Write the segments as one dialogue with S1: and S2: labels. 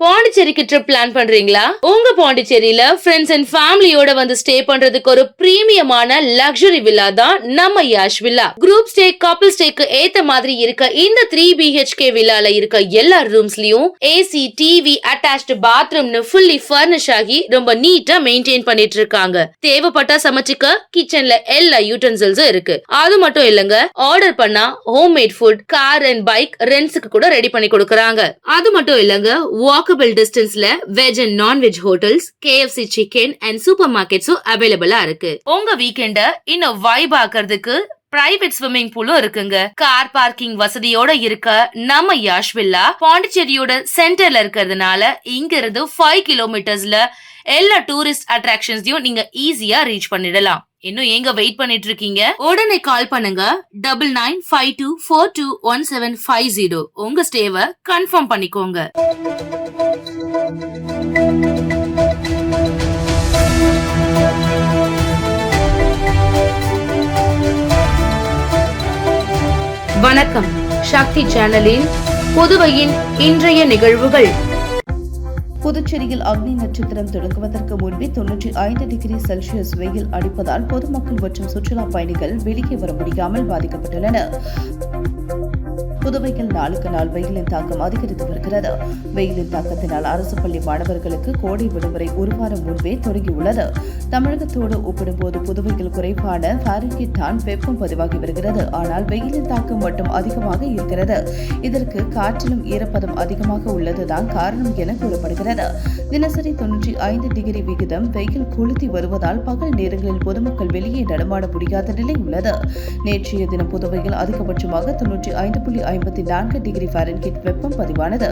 S1: பாண்டிச்சேரிக்கு trip plan பண்றீங்களா? உங்க பாண்டிச்சேரியில ஃப்ரெண்ட்ஸ் அண்ட் ஃபேமிலியோட வந்து ஸ்டே பண்றதுக்கு ஒரு பிரீமியமான லக்ஸரி வில்லா தான் நம்ம Yash villa. Group stay, couple ஸ்டேக்கு ஏத்த மாதிரி இருக்க இந்த 3 BHK வில்லால இருக்க எல்லா ரூம்ஸ்லயும் ஏசி, டிவி, அட்டாச்ட் பாத்ரூம்னு ஃபுல்லி ஃபர்னிஷ் ஆகி ரொம்ப நீட்டா மெயின்டைன் பண்ணிட்டு இருக்காங்க. தேவைப்பட்டா சமைச்சுக்க கிச்சன்ல எல்லா யூட்டன்சில்ஸும் இருக்கு. அது மட்டும் இல்லங்க, ஆர்டர் பண்ணா homemade food, car and bike ரெண்ட்ஸ்க்கு கூட ரெடி பண்ணி கொடுக்கறாங்க. அது மட்டும் இல்லங்க, வாக்கபிள் டிஸ்டன்ஸ்ல veg and non-veg hotels, KFC chicken and super மார்க்கெட்ஸும் அவைலபிளா இருக்கு. உங்க வீக்கெண்ட இன்னும் வைப் ஆக்குறதுக்கு பிரைவேட் ஸ்விம்மிங் பூலும் இருக்குங்க. கார் பார்க்கிங் வசதியோட இருக்க நம்ம யாஷ் வில்லா பாண்டிச்சேரியோட சென்டர்ல இருக்கிறதுனால இங்க இருந்து 5 கிலோமீட்டர்ஸ்ல எல்லா டூரிஸ்ட் அட்ராக்ஷன்ஸையும் நீங்க ஈஸியா ரீச் பண்ணிடலாம். இன்னும் எங்க வெயிட் பண்ணிட்டு இருக்கீங்க? உடனே கால் பண்ணுங்க 9952421750. உங்க ஸ்டேவை கன்ஃபார்ம் பண்ணிக்கோங்க. வணக்கம். சக்தி சேனலில் புதுவையின் இன்றைய நிகழ்வுகள்.
S2: புதுச்சேரியில் அக்னி நட்சத்திரம் தொடங்குவதற்கு முன்பே 95 டிகிரி செல்சியஸ் வெயில் அடிப்பதால் பொதுமக்கள் மற்றும் சுற்றுலா பயணிகள் வெளியே வர முடியாமல் பாதிக்கப்பட்டுள்ளனர். புதுவையில் நாளுக்கு நாள் வெயிலின் தாக்கம் அதிகரித்து வருகிறது. வெயிலின் தாக்கத்தினால் அரசு பள்ளி மாணவர்களுக்கு கோடை விடுமுறை ஒரு வாரம் முன்பே தொடங்கியுள்ளது. தமிழகத்தோடு ஒப்பிடும்போது புதுவையில் குறைவான ஃபாரன்ஹீட் தான் வெப்பம் பதிவாகி வருகிறது. ஆனால் வெயிலின் தாக்கம் மட்டும் அதிகமாக இருக்கிறது. இதற்கு காற்றிலும் ஈரப்பதம் அதிகமாக உள்ளதுதான் காரணம் என கூறப்படுகிறது. தினசரி 95 டிகிரி விகிதம் வெயில் கொளுத்தி வருவதால் பகல் நேரங்களில் பொதுமக்கள் வெளியே நடமாட முடியாத நிலை உள்ளது. நேற்றைய தினம் புதுவையில் அதிகபட்சமாக 95.54 டிகிரி ஃபாரன்ஹீட் வெப்பம் பதிவானது.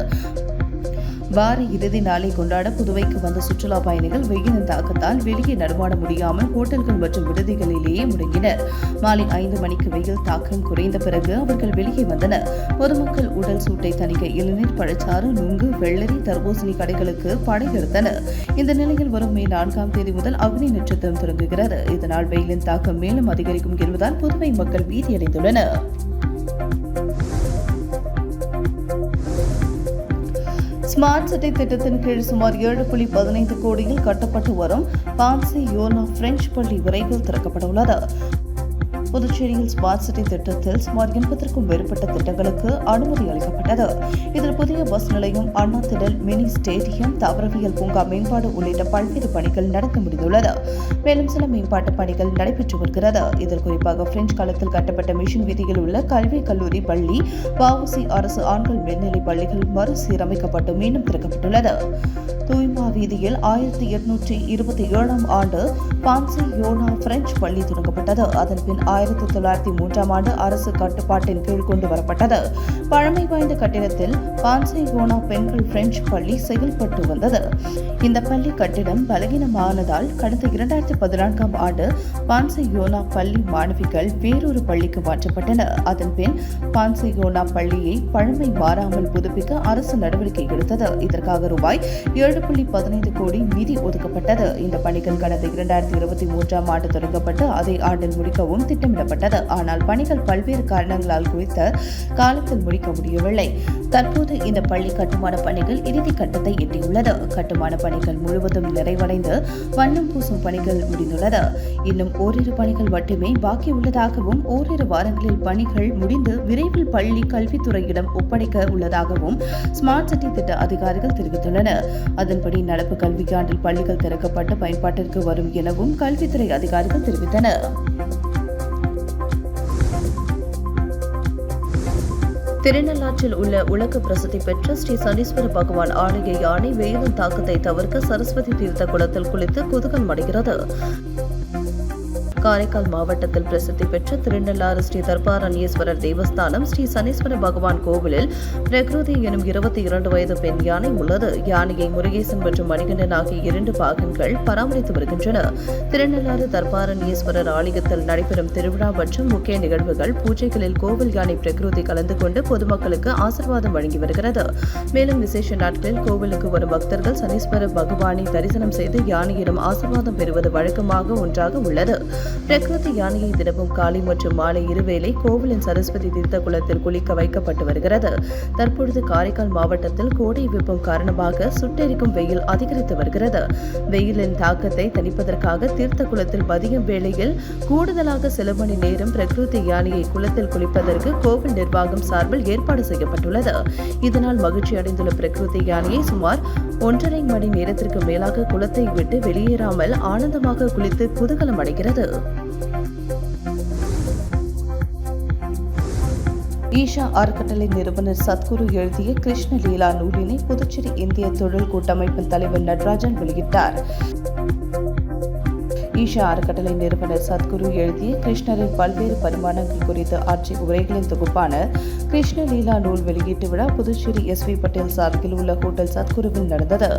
S2: வார இறுதி நாளை கொண்டாட புதுவைக்கு வந்த சுற்றுலா பயணிகள் வெயிலின் தாக்கத்தால் வெளியே நடமாட முடியாமல் ஹோட்டல்கள் மற்றும் விடுதிகளிலேயே முடங்கினர். மாலை 5 மணிக்கு வெயில் தாக்கம் குறைந்த பிறகு அவர்கள் வெளியே வந்தனர். பொதுமக்கள் உடல் சூட்டை தணிக்க இளநீர், பழச்சாறு, நுங்கு, வெள்ளரி, தர்பூசணி கடைகளுக்கு படையெடுத்தனர். இந்த நிலையில் வரும் மே 4ஆம் தேதி முதல் அக்னி நட்சத்திரம் தொடங்குகிறது. இதனால் வெயிலின் தாக்கம் மேலும் அதிகரிக்கும் என்பதால் புதுவை மக்கள் பீதியடைந்துள்ளனர். ஸ்மார்ட் சிட்டி திட்டத்தின் கீழ் சுமார் 7.15 கோடியில் கட்டப்பட்டு வரும் பான்சி யோனா பிரெஞ்சு பள்ளி விரைவில் திறக்கப்பட உள்ளது. புதுச்சேரியில் ஸ்மார்ட் சிட்டி திட்டத்தில் சுமார் 80க்கும் மேற்பட்ட திட்டங்களுக்கு அனுமதி அளிக்கப்பட்டது. இதில் புதிய பஸ் நிலையம், அண்ணா திடல், மினி ஸ்டேடியம், தாவரவியல் பூங்கா மேம்பாடு உள்ளிட்ட பல்வேறு பணிகள் நடக்க முடிந்துள்ளது. மேலும் சில மேம்பாட்டு பணிகள் நடைபெற்று வருகிறது. இதில் குறிப்பாக பிரெஞ்சு காலத்தில் கட்டப்பட்ட மிஷன் வீதியில் உள்ள கல்வி கல்லூரி பள்ளி, வஉசி அரசு ஆண்கள் மேல்நிலை பள்ளிகள் மறுசீரமைக்கப்பட்டு மீண்டும் திறக்கப்பட்டுள்ளது. தூய்மா வீதியில் 1827ஆம் ஆண்டு பான்சி யோனா பிரெஞ்சு பள்ளி தொடங்கப்பட்டது. அதன்பின் 1903ஆம் ஆண்டு அரசு கட்டுப்பாட்டின் கீழ் கொண்டு வரப்பட்டது. பழமை வாய்ந்த கட்டிடத்தில் பான்சி யோனா பெண்கள் பிரெஞ்சு பள்ளி செயல்பட்டு வந்தது. இந்த பள்ளி கட்டிடம் பலகீனமானதால் கடந்த 2014ஆம் ஆண்டு பான்சி யோனா பள்ளி மாணவிகள் வேறொரு பள்ளிக்கு மாற்றப்பட்டனர். அதன்பின் பான்சி யோனா பள்ளியை பழமை மாறாமல் புதுப்பிக்க அரசு நடவடிக்கை எடுத்தது. இதற்காக ரூபாய் 7.15 கோடி நிதி ஒதுக்கப்பட்டது. இந்த பணிகள் கடந்த 2023ஆம் ஆண்டு தொடங்கப்பட்டு அதே ஆண்டில் முடிக்கவும் திட்டமிடப்பட்டது. ஆனால் பணிகள் பல்வேறு காரணங்களால் குறித்த காலத்தில் முடிக்க முடியவில்லை. தற்போது இந்த பள்ளி கட்டுமான பணிகள் இறுதி கட்டத்தை எட்டியுள்ளது. கட்டுமான பணிகள் முழுவதும் நிறைவடைந்து வண்ணம் பூசும் பணிகள் முடிந்துள்ளது. இன்னும் ஓரிரு பணிகள் மட்டுமே பாக்கி உள்ளதாகவும் ஓரிரு வாரங்களில் பணிகள் முடிந்து விரைவில் பள்ளி கல்வித்துறையிடம் ஒப்படைக்க உள்ளதாகவும் ஸ்மார்ட் சிட்டி திட்ட அதிகாரிகள் தெரிவித்துள்ளனர். அதன்படி நடப்பு கல்வியாண்டில் பள்ளிகள் திறக்கப்பட்டு பயன்பாட்டிற்கு வரும் எனவும் கல்வித்துறை அதிகாரிகள் தெரிவித்தனர். திருநள்ளாற்றில் உள்ள உலக பிரசித்தி பெற்ற ஸ்ரீ சனீஸ்வர பகவான் ஆலய யானை வெயிலின் தாக்கத்தை தவிர்க்க சரஸ்வதி தீர்த்த குளத்தில் குளித்து குதூகலம் அடைகிறது. காரைக்கால் மாவட்டத்தில் பிரசித்தி பெற்ற திருநள்ளாறு ஸ்ரீ தர்பாரண்யேஸ்வரர் தேவஸ்தானம் ஸ்ரீ சனீஸ்வர பகவான் கோவிலில் பிரகிருதி எனும் 22 வயது பெண் யானை உள்ளது. யானையை முருகேசன் மற்றும் மணிகண்டன் ஆகிய 2 பாகன்கள் பராமரித்து வருகின்றனர். திருநள்ளாறு தர்பாரண்யேஸ்வரர் ஆலயத்தில் நடைபெறும் திருவிழா மற்றும் முக்கிய நிகழ்வுகள், பூஜைகளில் கோவில் யானை பிரகிருதி கலந்து கொண்டு பொதுமக்களுக்கு ஆசீர்வாதம் வழங்கி வருகிறது. மேலும் விசேஷ நாட்களில் கோவிலுக்கு வரும் பக்தர்கள் சனீஸ்வர பகவானை தரிசனம் செய்து யானையிடம் ஆசீர்வாதம் பெறுவது வழக்கமாக ஒன்றாக உள்ளது. பிரகிருதி யானையை தினமும் காலை மற்றும் மாலை இருவேளை கோவிலின் சரஸ்வதி தீர்த்த குளத்தில் குளிக்க வைக்கப்பட்டு வருகிறது. தற்பொழுது காரைக்கால் மாவட்டத்தில் கோடை வெப்பம் காரணமாக சுட்டெரிக்கும் வெயில் அதிகரித்து வருகிறது. வெயிலின் தாக்கத்தை தணிப்பதற்காக தீர்த்த குளத்தில் மதியம் வேளையில் கூடுதலாக சில மணி நேரம் பிரகிருதி யானையை குளத்தில் குளிப்பதற்கு கோவில் நிர்வாகம் சார்பில் ஏற்பாடு செய்யப்பட்டுள்ளது. இதனால் மகிழ்ச்சி அடைந்துள்ள பிரகிருதி யானையை சுமார் 1.5 மணி நேரத்திற்கு மேலாக குளத்தை விட்டு வெளியேறாமல் ஆனந்தமாக குளித்து குதூகலம் அடைகிறது. ஈஷா அறக்கட்டளை நிறுவனர் சத்குரு எழுதிய கிருஷ்ண லீலா நூலினை புதுச்சேரி இந்திய தொழில் கூட்டமைப்பின் தலைவர் நடராஜன் வெளியிட்டார். ஈஷா அறக்கட்டளை நிறுவனர் சத்குரு எழுதிய கிருஷ்ணரின் பல்வேறு பரிமாணங்கள் குறித்து ஆற்றிய உரைகளின் தொகுப்பான கிருஷ்ண லீலா நூல் வெளியீட்டு விழா புதுச்சேரி SV பட்டேல் சார்பில் உள்ள ஹோட்டல் சத்குருவில் நடந்தது.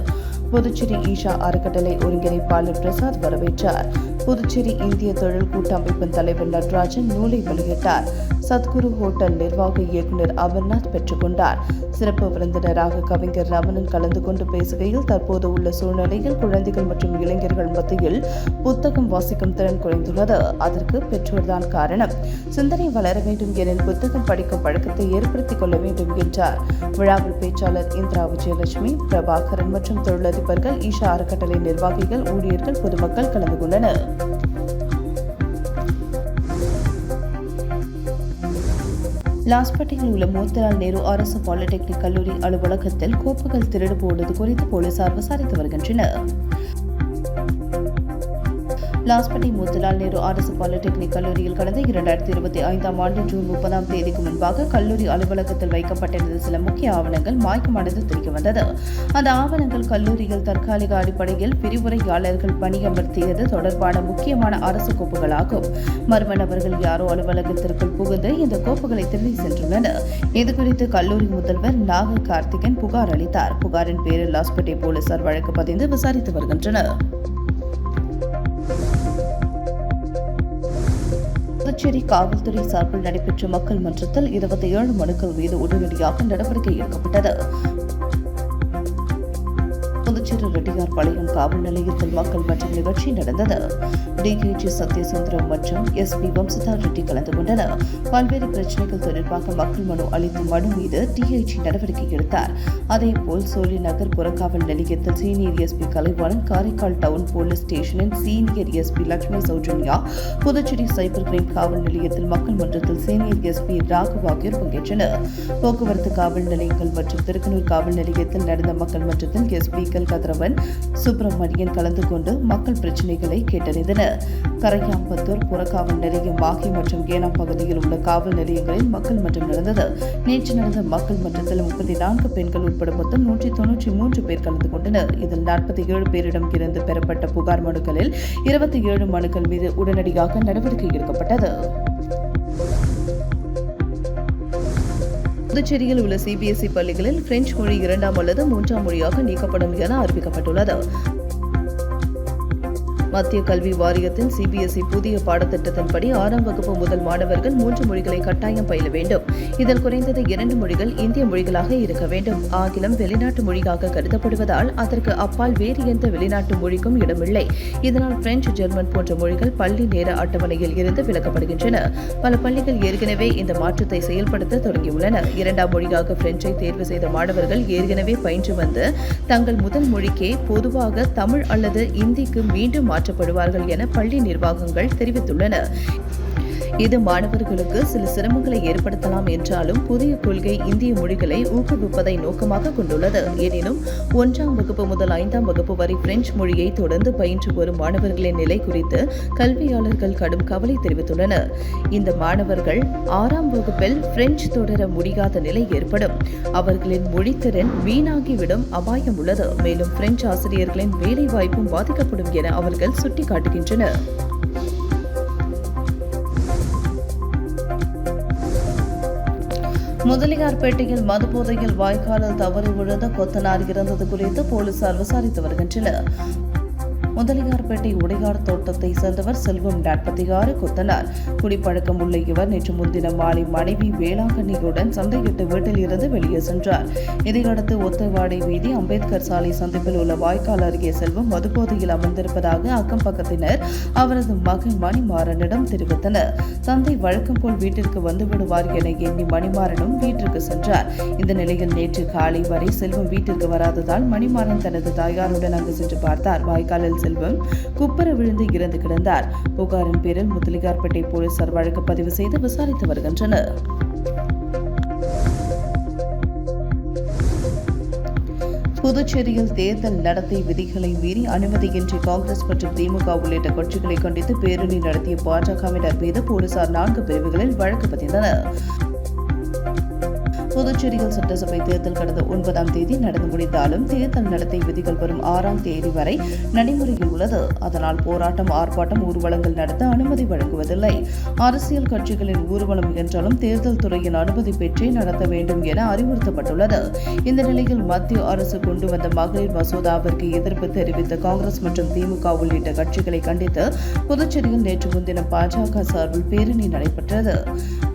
S2: புதுச்சேரி ஈஷா அறக்கட்டளை ஒருங்கிணைப்பாளர் பிரசாத் வரவேற்றார். புதுச்சேரி இந்திய தொழில் கூட்டமைப்பின் தலைவர் நடராஜன் நூலை வெளியிட்டார். சத்குரு ஹோட்டல் நிர்வாக இயக்குநர் அமர்நாத் பெற்றுக் கொண்டார். சிறப்பு விருந்தினராக கவிஞர் ரமணன் கலந்து கொண்டு பேசுகையில் தற்போது உள்ள சூழ்நிலையில் குழந்தைகள் மற்றும் இளைஞர்கள் மத்தியில் புத்தகம் வாசிக்கும் திறன் குறைந்துள்ளது. அதற்கு பெற்றோர்தான் காரணம். சிந்தனை வளர வேண்டும் என புத்தகம் படிக்கும் பழக்கத்தை ஏற்படுத்திக் கொள்ள வேண்டும் என்றார். விழாவில் பேச்சாளர் இந்திரா விஜயலட்சுமி, பிரபாகரன் மற்றும் தொழிலதிபர்கள், ஈஷா அறக்கட்டளை நிர்வாகிகள், ஊழியர்கள், பொதுமக்கள் கலந்து கொண்டனர். லாஸ்பேட்டையில் உள்ள மோத்திலால் நேரு அரசு பாலிடெக்னிக் கல்லூரி அலுவலகத்தில் கோப்புகள் திருடு போடுவது குறித்து போலீசார் விசாரித்து வருகின்றனர். லாஸ்பேட்டை மோத்திலால் நேரு அரசு பாலிடெக்னிக் கல்லூரியில் கடந்த 2025ஆம் ஆண்டு ஜூன் 30ஆம் தேதிக்கு முன்பாக கல்லூரி அலுவலகத்தில் வைக்கப்பட்டிருந்த சில முக்கிய ஆவணங்கள் மாயமானது தெரியவந்தது. அந்த ஆவணங்கள் கல்லூரியில் தற்காலிக அடிப்படையில் விரிவுரையாளர்கள் பணியமர்த்தியது தொடர்பான முக்கியமான அரசு கோப்புகளாகும். மர்ம நபர்கள் யாரோ அலுவலகத்திற்குள் புகுந்து இந்த கோப்புகளை திருடி சென்றுள்ளனர். இதுகுறித்து கல்லூரி முதல்வர் நாக கார்த்திகன் புகார் அளித்தார். புகாரின் பேரில் லாஸ்பேட்டை போலீசார் வழக்கு பதிந்து விசாரித்து வருகின்றனர். புதுச்சேரி காவல்துறை சார்பில் நடைபெற்ற மக்கள் மன்றத்தில் 27 மனுக்கள் மீது உடனடியாக நடவடிக்கை எடுக்கப்பட்டது. புதுச்சேரி ரெட்டியார்பாளையம் காவல் நிலையத்தில் மக்கள் மன்றம் நிகழ்ச்சி நடந்தது. DKG சத்யசுந்தரம் மற்றும் SP வம்சதார் ரெட்டி கலந்து கொண்டனர். பல்வேறு பிரச்சினைகள் தொடர்பாக மக்கள் மனு அளித்த மனு மீது DIG நடவடிக்கை எடுத்தார். அதேபோல் சோழி நகர் புறக்காவல் நிலையத்தில் senior SP Kalaivanan, Karaikal town police ஸ்டேஷனில் senior SP Lakshmi Soujanya, Puducherry cyber crime காவல் நிலையத்தில் மக்கள் மன்றத்தில் சீனியர் SP ராகவ் ஆகியோர் பங்கேற்றனர். போக்குவரத்து காவல் நிலையங்கள் மற்றும் திருக்கனூர் காவல் நிலையத்தில் நடந்த மக்கள் மன்றத்தில் SP கதிரவன், சுப்பிரமணியன் கலந்து கொண்டு மக்கள் பிரச்சினைகளை கேட்டறிந்தனர். கரையாம்பத்தூர் புறக்காவல் நிலையம், மாகி மற்றும் ஏனாம் பகுதியில் உள்ள காவல் நிலையங்களில் மக்கள் மன்றம் நடந்தது. நேற்று நடந்த மக்கள் மன்றத்தில் 34 பெண்கள் உட்பட மொத்தம் 193 பேர் கலந்து கொண்டனர். இதில் 47 பேரிடம் இருந்து பெறப்பட்ட புகார் மனுக்களில் 27 மனுக்கள் மீது உடனடியாக நடவடிக்கை எடுக்கப்பட்டது. புதுச்சேரியில் உள்ள CBSE பள்ளிகளில் பிரெஞ்சு மொழி 2ஆம் அல்லது 3ஆம் மொழியாக நீக்கப்படும் என அறிவிக்கப்பட்டுள்ளது. மத்திய கல்வி வாரியத்தின் CBSE புதிய பாடத்திட்டத்தின்படி 6ஆம் வகுப்பு முதல் மாணவர்கள் 3 மொழிகளை கட்டாயம் பயில வேண்டும். இதில் குறைந்தது 2 மொழிகள் இந்திய மொழிகளாக இருக்க வேண்டும். ஆங்கிலம் வெளிநாட்டு மொழியாக கருதப்படுவதால் அதற்கு அப்பால் வேறு எந்த வெளிநாட்டு மொழிக்கும் இடமில்லை. இதனால் பிரெஞ்சு, ஜெர்மன் போன்ற மொழிகள் பள்ளி நேர அட்டவணையில் இருந்து விலக்கப்படுகின்றன. பல பள்ளிகள் ஏற்கனவே இந்த மாற்றத்தை செயல்படுத்த தொடங்கியுள்ளன. 2ஆம் மொழியாக பிரெஞ்சை தேர்வு செய்த மாணவர்கள் ஏற்கனவே பயின்று வந்து தங்கள் முதல் மொழிக்கே பொதுவாக தமிழ் அல்லது இந்திக்கு மீண்டும் மாற்றப்படுவார்கள் என பள்ளி நிர்வாகங்கள் தெரிவித்துள்ளன. இது மாணவர்களுக்கு சில சிரமங்களை ஏற்படுத்தலாம் என்றாலும் புதிய கொள்கை இந்திய மொழிகளை ஊக்குவிப்பதை நோக்கமாக கொண்டுள்ளது. எனினும் 1ஆம் வகுப்பு முதல் 5ஆம் வகுப்பு வரை பிரெஞ்சு மொழியை தொடர்ந்து பயின்று வரும் மாணவர்களின் நிலை குறித்து கல்வியாளர்கள் கடும் கவலை தெரிவித்துள்ளனர். இந்த மாணவர்கள் 6ஆம் வகுப்பில் பிரெஞ்சு தொடர முடியாத நிலை ஏற்படும். அவர்களின் மொழித்திறன் வீணாகிவிடும் அபாயம் உள்ளது. மேலும் பிரெஞ்சு ஆசிரியர்களின் வேலை வாய்ப்பும் பாதிக்கப்படும் என அவர்கள் சுட்டிக்காட்டுகின்றனர். முதலியார்பேட்டையில் மதுபோதையில் வாய்க்காலில் தவறி விழுந்த கொத்தனார் இறந்தது குறித்து போலீசார் விசாரித்து வருகின்றனர். முதலியார்பேட்டை உடையார் தோட்டத்தை சேர்ந்தவர் செல்வம் 46 கொத்தனார். குடிப்பழக்கம் உள்ள இவர் நேற்று முன்தினம் மாலை மனைவி வேளாங்கண்ணியுடன் சண்டையிட்டு வீட்டில் இருந்து வெளியே சென்றார். இதையடுத்து ஒத்தவாடை வீதி அம்பேத்கர் சாலை சந்திப்பில் உள்ள வாய்க்கால் அருகே செல்வம் மதுபோதையில் அமர்ந்திருப்பதாக அக்கம் பக்கத்தினர் அவரது மகன் மணிமாறனிடம் தெரிவித்தனர். தந்தை வழக்கம் போல் வீட்டிற்கு வந்துவிடுவார் என எண்ணி மணிமாறனும் வீட்டிற்கு சென்றார். இந்த நிலையில் நேற்று காலை வரை செல்வம் வீட்டிற்கு வராததால் மணிமாறன் தனது தாயாருடன் அங்கு சென்று பார்த்தார். வாய்க்காலில் செல்வம் குப்பர விழுந்து இறந்து கிடந்தார். புகாரின் பேரில் முத்தலிகார்பேட்டை போலீசார் வழக்கு பதிவு செய்து விசாரித்து வருகின்றனர். புதுச்சேரியில் தேர்தல் நடத்தை விதிகளை மீறி அனுமதியின்றி காங்கிரஸ் மற்றும் திமுக உள்ளிட்ட கட்சிகளை கண்டித்து பேரணி நடத்திய பாஜகவினர் மீது போலீசார் 4 பிரிவுகளில் வழக்கு பதிந்தனர். புதுச்சேரியில் சட்டசபை தேர்தல் கடந்த 9ஆம் தேதி நடந்து முடிந்தாலும் தேர்தல் நடத்தை விதிகள் வரும் 6ஆம் தேதி வரை நடைமுறையில் உள்ளது. அதனால் போராட்டம், ஆர்ப்பாட்டம், ஊர்வலங்கள் நடத்த அனுமதி வழங்குவதில்லை. அரசியல் கட்சிகளின் ஊர்வலம் என்றாலும் தேர்தல் துறையின் அனுமதி பெற்றே நடத்த வேண்டும் என அறிவுறுத்தப்பட்டுள்ளது. இந்த நிலையில் மத்திய அரசு கொண்டு வந்த மகளிர் மசோதாவிற்கு எதிர்ப்பு தெரிவித்த காங்கிரஸ் மற்றும் திமுக உள்ளிட்ட கட்சிகளை கண்டித்து புதுச்சேரியில் நேற்று முன்தினம் பாஜக சார்பில் பேரணி நடைபெற்றது.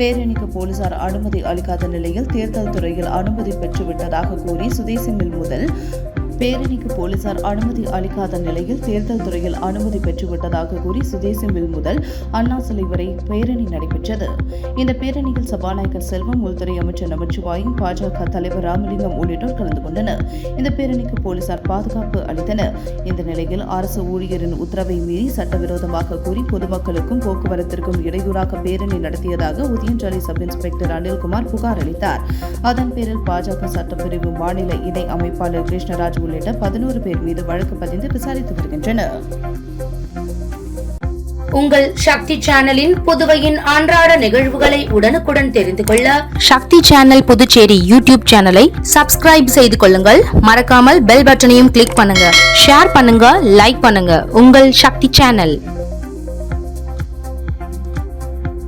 S2: பேரணிக்கு போலீசார் அனுமதி அளிக்காத நிலையில் தேர்தல் துறையில் அனுமதி பெற்றுவிட்டதாக கூறி சுதேசி மில் முதல் பேரணிக்கு போலீசார் அனுமதி அளிக்காத நிலையில் தேர்தல் துறையில் அனுமதி பெற்றுவிட்டதாக கூறி சுதேசி மில் முதல் அண்ணா சிலை வரை பேரணி நடைபெற்றது. இந்த பேரணியில் சபாநாயகர் செல்வம், உள்துறை அமைச்சர் நமச்சிவாயம், பாஜக தலைவர் ராமலிங்கம் உள்ளிட்டோர் கலந்து கொண்டனர். இந்த பேரணிக்கு போலீசார் பாதுகாப்பு அளித்தனர். இந்த நிலையில் அரசு ஊழியரின் உத்தரவை மீறி சட்டவிரோதமாக கூறி பொதுமக்களுக்கும் போக்குவரத்திற்கும் இடையூறாக பேரணி நடத்தியதாக உதயஞ்சாலை சப் இன்ஸ்பெக்டர் அனில்குமார் புகார் அளித்தார். அதன் பேரில் பாஜக சட்டப்பிரிவு மாநில இணை அமைப்பாளர் கிருஷ்ணராஜ் உள்ளிட்ட 11 பேர் மீது வழக்கு பதிந்து விசாரித்து வருகின்றனர்.
S1: உங்கள் சக்தி சேனலின் புதுவையின் அன்றாட நிகழ்வுகளை உடனுக்குடன் தெரிந்து கொள்ள சக்தி சேனல் புதுச்சேரி யூடியூப் சேனலை சப்ஸ்கிரைப் செய்து கொள்ளுங்கள். மறக்காமல் பெல் பட்டனையும் கிளிக் பண்ணுங்க, ஷேர் பண்ணுங்க, லைக் பண்ணுங்க. உங்கள் சக்தி சேனல்.